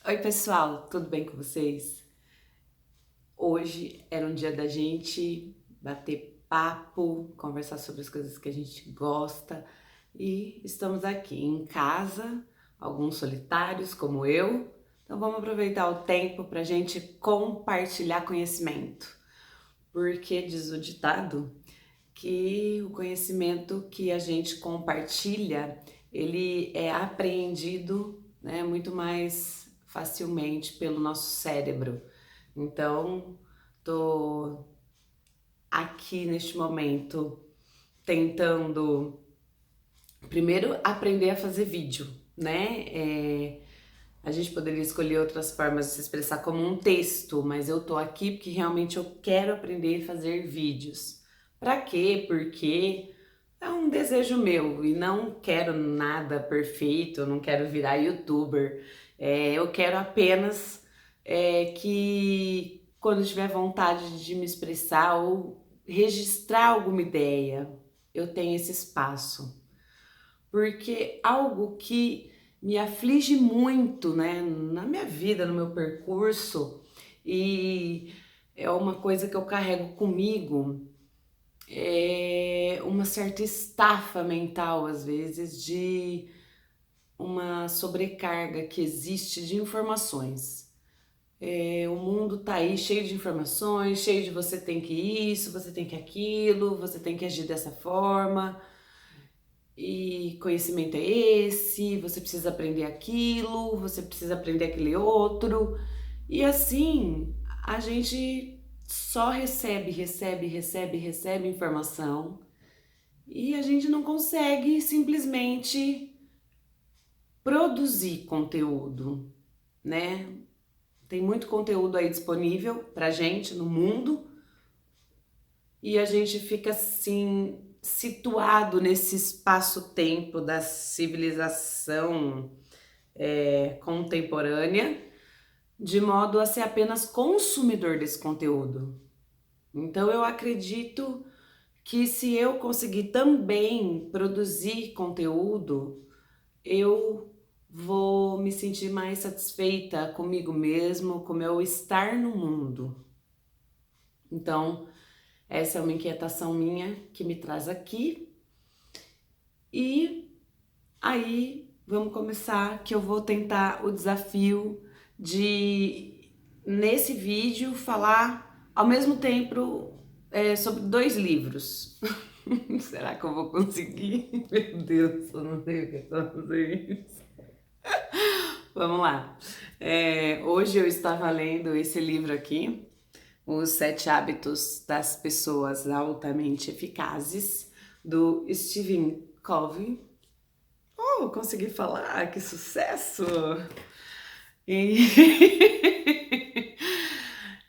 Oi, pessoal, tudo bem com vocês? Hoje era um dia da gente bater papo, conversar sobre as coisas que a gente gosta e estamos aqui em casa, alguns solitários como eu, então vamos aproveitar o tempo para a gente compartilhar conhecimento, porque diz o ditado que o conhecimento que a gente compartilha, ele é apreendido, né, muito mais facilmente pelo nosso cérebro. Então, tô aqui neste momento tentando primeiro aprender a fazer vídeo, né? A gente poderia escolher outras formas de se expressar como um texto, mas eu tô aqui porque realmente eu quero aprender a fazer vídeos. Pra quê? Porque é um desejo meu e não quero nada perfeito, eu não quero virar youtuber. Eu quero apenas que quando eu tiver vontade de me expressar ou registrar alguma ideia, eu tenha esse espaço. Porque algo que me aflige muito, né, na minha vida, no meu percurso, e é uma coisa que eu carrego comigo, é uma certa estafa mental, às vezes, de uma sobrecarga que existe de informações. O mundo tá aí cheio de informações, cheio de você tem que isso, você tem que aquilo, você tem que agir dessa forma, e conhecimento é esse, você precisa aprender aquilo, você precisa aprender aquele outro. E assim, a gente só recebe informação e a gente não consegue simplesmente produzir conteúdo, né? Tem muito conteúdo aí disponível pra gente no mundo e a gente fica assim situado nesse espaço-tempo da civilização contemporânea, de modo a ser apenas consumidor desse conteúdo. Então eu acredito que se eu conseguir também produzir conteúdo, eu vou me sentir mais satisfeita comigo mesmo, com o meu estar no mundo. Então, essa é uma inquietação minha que me traz aqui. E aí, vamos começar que eu vou tentar o desafio de, nesse vídeo, falar ao mesmo tempo sobre dois livros. Será que eu vou conseguir? Meu Deus, eu não sei o que fazer isso. Vamos lá. Hoje eu estava lendo esse livro aqui, Os Sete Hábitos das Pessoas Altamente Eficazes, do Stephen Covey. Oh, consegui falar, que sucesso! E,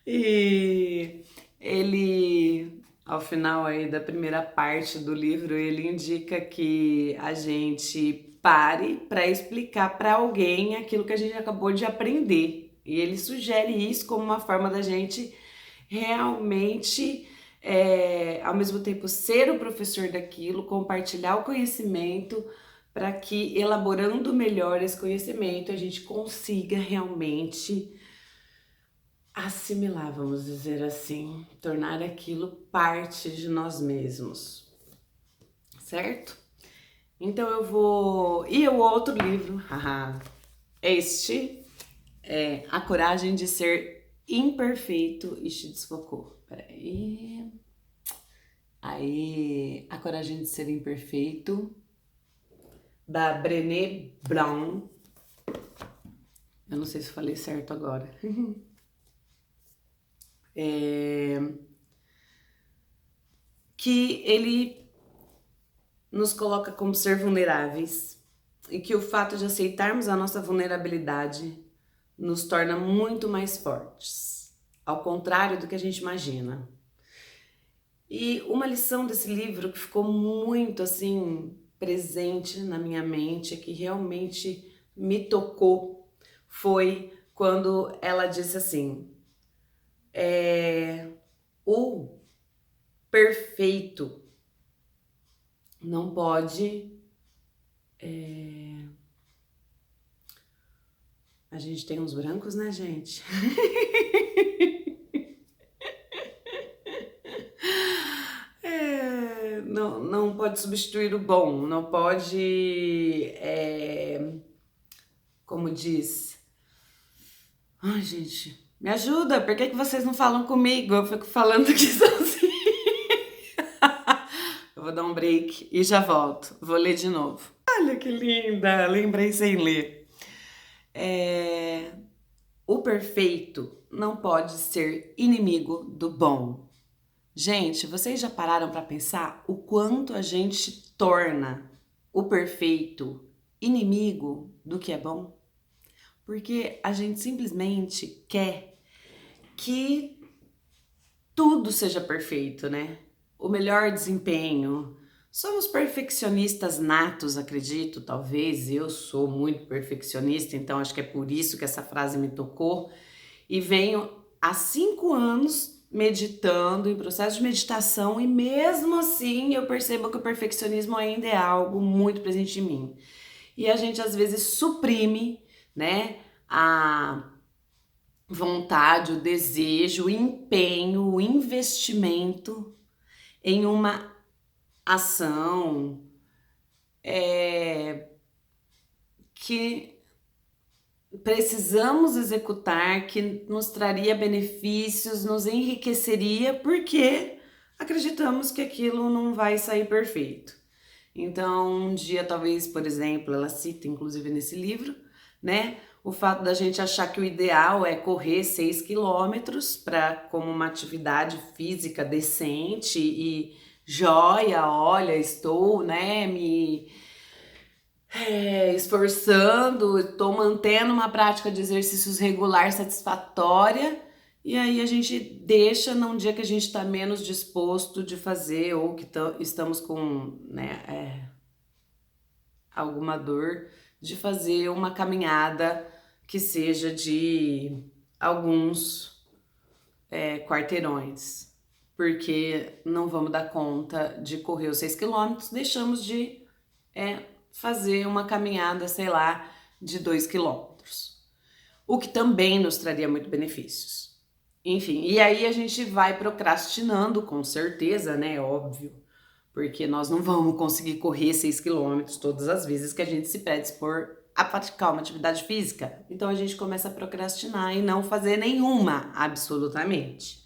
e ele, ao final aí da primeira parte do livro, ele indica que a gente pare para explicar para alguém aquilo que a gente acabou de aprender. E ele sugere isso como uma forma da gente realmente, ao mesmo tempo, ser o professor daquilo, compartilhar o conhecimento, para que, elaborando melhor esse conhecimento, a gente consiga realmente assimilar, vamos dizer assim, tornar aquilo parte de nós mesmos, certo? Então eu vou. E o outro livro, haha, este é A Coragem de Ser Imperfeito. Ixi, desfocou. Peraí. Aí, A Coragem de Ser Imperfeito, da Brené Brown. Eu não sei se falei certo agora. Que ele nos coloca como ser vulneráveis e que o fato de aceitarmos a nossa vulnerabilidade nos torna muito mais fortes, ao contrário do que a gente imagina. E uma lição desse livro que ficou muito assim presente na minha mente, que realmente me tocou, foi quando ela disse assim: o perfeito não pode. A gente tem uns brancos, né, gente? Não pode substituir o bom, não pode, como diz... Ai, gente, me ajuda, por que vocês não falam comigo? Eu fico falando aqui sozinha. Eu vou dar um break e já volto, vou ler de novo. Olha que linda, lembrei sem ler. O perfeito não pode ser inimigo do bom. Gente, vocês já pararam para pensar o quanto a gente torna o perfeito inimigo do que é bom? Porque a gente simplesmente quer que tudo seja perfeito, né? O melhor desempenho. Somos perfeccionistas natos, acredito, talvez. Eu sou muito perfeccionista, então acho que é por isso que essa frase me tocou. E venho há 5 anos meditando, em processo de meditação, e mesmo assim eu percebo que o perfeccionismo ainda é algo muito presente em mim. E a gente às vezes suprime, né, a vontade, o desejo, o empenho, o investimento em uma ação que precisamos executar, que nos traria benefícios, nos enriqueceria, porque acreditamos que aquilo não vai sair perfeito. Então, um dia, talvez, por exemplo, ela cita, inclusive nesse livro, né, o fato da gente achar que o ideal é correr 6 quilômetros como uma atividade física decente e joia, olha, estou, né, me esforçando, estou mantendo uma prática de exercícios regular satisfatória, e aí a gente deixa num dia que a gente está menos disposto de fazer ou que estamos com, né, alguma dor, de fazer uma caminhada que seja de alguns quarteirões, porque não vamos dar conta de correr os 6 quilômetros, deixamos de fazer uma caminhada, sei lá, de 2 quilômetros, o que também nos traria muito benefícios. Enfim, e aí a gente vai procrastinando, com certeza, né? Óbvio, porque nós não vamos conseguir correr 6 quilômetros todas as vezes que a gente se predispor a praticar uma atividade física. Então a gente começa a procrastinar e não fazer nenhuma, absolutamente,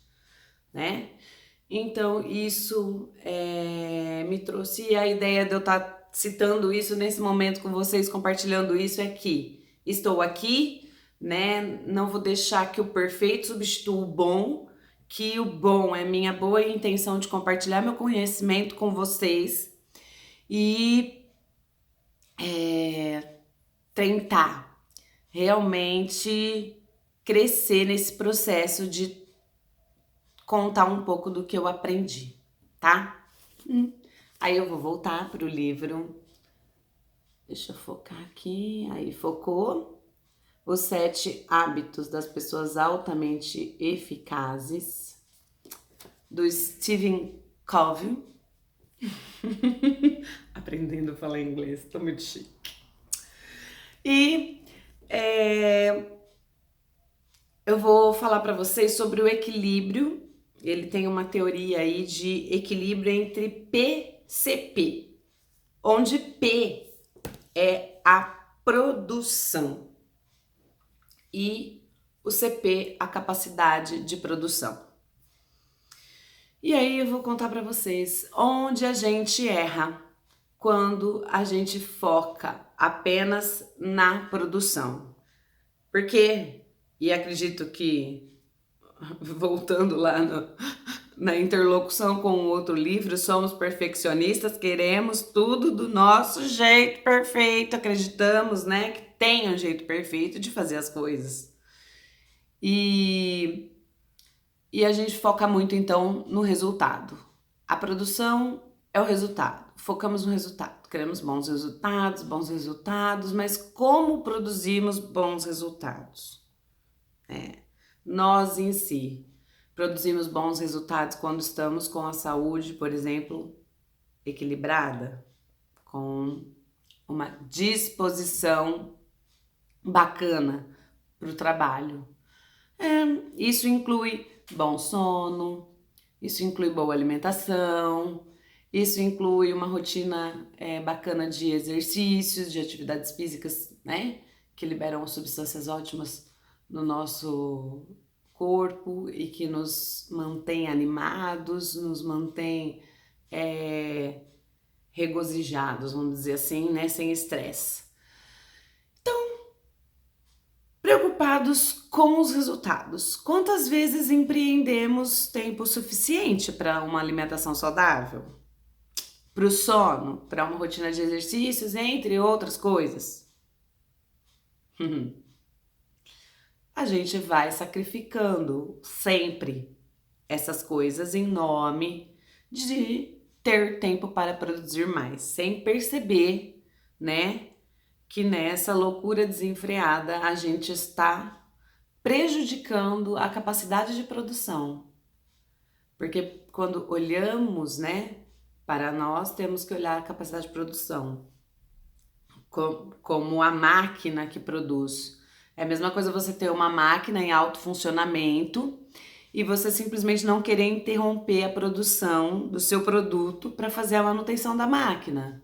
né? Então isso me trouxe a ideia de eu estar citando isso nesse momento com vocês, compartilhando isso, é que estou aqui, né? Não vou deixar que o perfeito substitua o bom, que o bom é minha boa intenção de compartilhar meu conhecimento com vocês e tentar realmente crescer nesse processo de contar um pouco do que eu aprendi, tá? Aí eu vou voltar pro livro. Deixa eu focar aqui. Aí focou. Os 7 hábitos das pessoas altamente eficazes, do Stephen Covey. Aprendendo a falar inglês, tô muito chique. E eu vou falar para vocês sobre o equilíbrio. Ele tem uma teoria aí de equilíbrio entre PCP, onde P é a produção e o CP a capacidade de produção. E aí eu vou contar para vocês onde a gente erra quando a gente foca apenas na produção. Porque, e acredito que, voltando lá na interlocução com o outro livro, somos perfeccionistas, queremos tudo do nosso jeito perfeito, acreditamos, né, que tem um jeito perfeito de fazer as coisas. E a gente foca muito, então, no resultado. A produção é o resultado. Focamos no resultado. Queremos bons resultados, mas como produzimos bons resultados? Nós em si produzimos bons resultados quando estamos com a saúde, por exemplo, equilibrada, com uma disposição bacana para o trabalho. Isso inclui bom sono, isso inclui boa alimentação, isso inclui uma rotina bacana de exercícios, de atividades físicas, né? Que liberam substâncias ótimas no nosso corpo e que nos mantém animados, nos mantém regozijados, vamos dizer assim, né? Sem estresse. Preocupados com os resultados. Quantas vezes empreendemos tempo suficiente para uma alimentação saudável? Para o sono? Para uma rotina de exercícios, entre outras coisas? A gente vai sacrificando sempre essas coisas em nome de ter tempo para produzir mais, sem perceber, né? Que nessa loucura desenfreada a gente está prejudicando a capacidade de produção. Porque quando olhamos, né, para nós, temos que olhar a capacidade de produção como a máquina que produz. É a mesma coisa você ter uma máquina em alto funcionamento e você simplesmente não querer interromper a produção do seu produto para fazer a manutenção da máquina,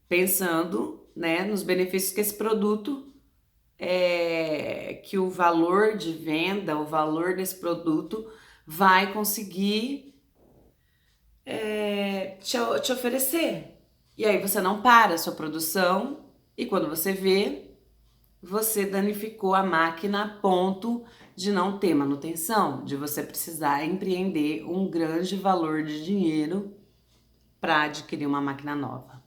pensando, né, nos benefícios que esse produto que o valor de venda, o valor desse produto vai conseguir te oferecer. E aí você não para a sua produção e quando você vê, você danificou a máquina a ponto de não ter manutenção, de você precisar empreender um grande valor de dinheiro para adquirir uma máquina nova.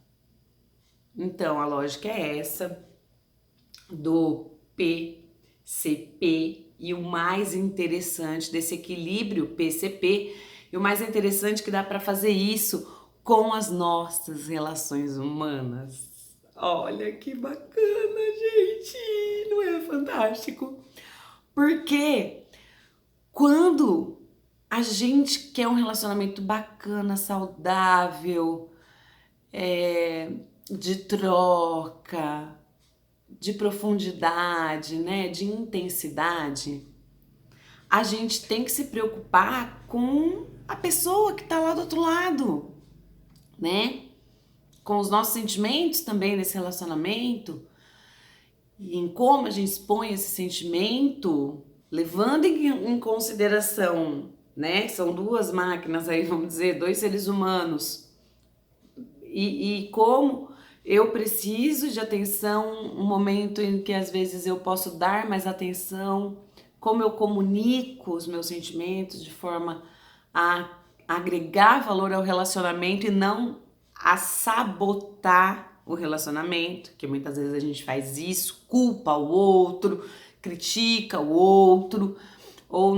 Então a lógica é essa do PCP e o mais interessante desse equilíbrio PCP e o mais interessante que dá para fazer isso com as nossas relações humanas. Olha que bacana, gente! Não é fantástico? Porque quando a gente quer um relacionamento bacana, saudável, de troca, de profundidade, né, de intensidade, a gente tem que se preocupar com a pessoa que tá lá do outro lado, né? Com os nossos sentimentos também nesse relacionamento e em como a gente expõe esse sentimento, levando em consideração, né? São duas máquinas aí, vamos dizer, dois seres humanos e como eu preciso de atenção, um momento em que às vezes eu posso dar mais atenção, como eu comunico os meus sentimentos de forma a agregar valor ao relacionamento e não a sabotar o relacionamento, que muitas vezes a gente faz isso, culpa o outro, critica o outro, ou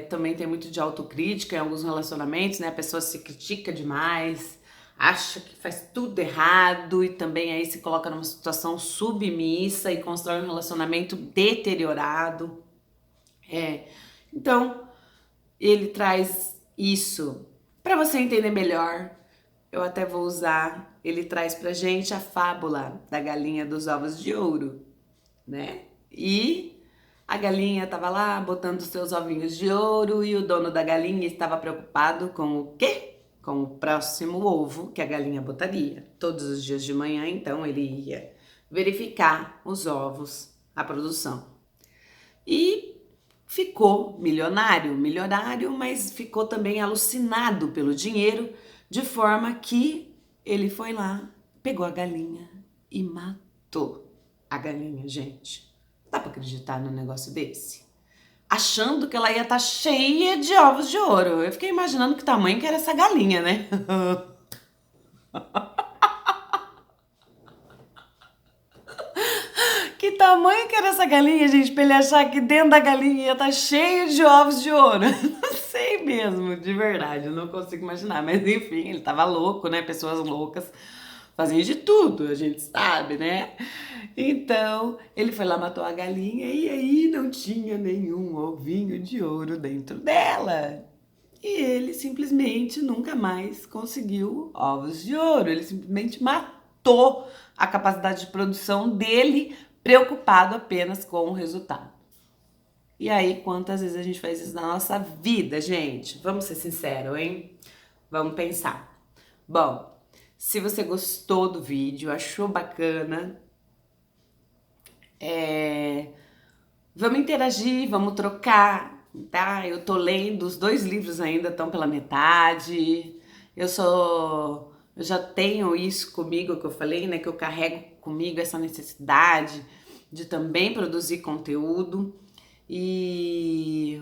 também tem muito de autocrítica em alguns relacionamentos, né? A pessoa se critica demais, acha que faz tudo errado e também aí se coloca numa situação submissa e constrói um relacionamento deteriorado. Então, ele traz isso para você entender melhor. Eu até vou usar, ele traz pra gente a fábula da galinha dos ovos de ouro, né? E a galinha estava lá botando seus ovinhos de ouro e o dono da galinha estava preocupado com o quê? Com o próximo ovo que a galinha botaria. Todos os dias de manhã, então, ele ia verificar os ovos, a produção. E ficou milionário, mas ficou também alucinado pelo dinheiro, de forma que ele foi lá, pegou a galinha e matou a galinha, gente. Dá pra acreditar num negócio desse? Achando que ela ia estar cheia de ovos de ouro. Eu fiquei imaginando que tamanho que era essa galinha, né? Que tamanho que era essa galinha, gente, pra ele achar que dentro da galinha ia estar cheio de ovos de ouro. Não sei mesmo, de verdade, eu não consigo imaginar. Mas enfim, ele tava louco, né? Pessoas loucas fazem de tudo, a gente sabe, né? Então, ele foi lá, matou a galinha e aí não tinha nenhum ovinho de ouro dentro dela. E ele simplesmente nunca mais conseguiu ovos de ouro. Ele simplesmente matou a capacidade de produção dele, preocupado apenas com o resultado. E aí, quantas vezes a gente faz isso na nossa vida, gente? Vamos ser sinceros, hein? Vamos pensar. Bom, se você gostou do vídeo, achou bacana, vamos interagir, vamos trocar, tá? Eu tô lendo, os 2 livros ainda estão pela metade. Eu já tenho isso comigo que eu falei, né? Que eu carrego comigo essa necessidade de também produzir conteúdo. E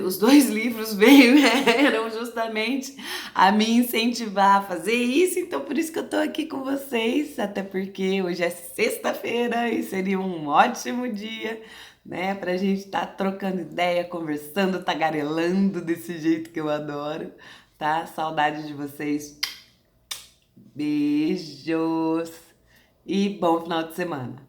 os 2 livros veio, eram justamente a me incentivar a fazer isso, então por isso que eu tô aqui com vocês, até porque hoje é sexta-feira e seria um ótimo dia, né, pra gente estar trocando ideia, conversando, tagarelando desse jeito que eu adoro, tá? Saudade de vocês. Beijos e bom final de semana.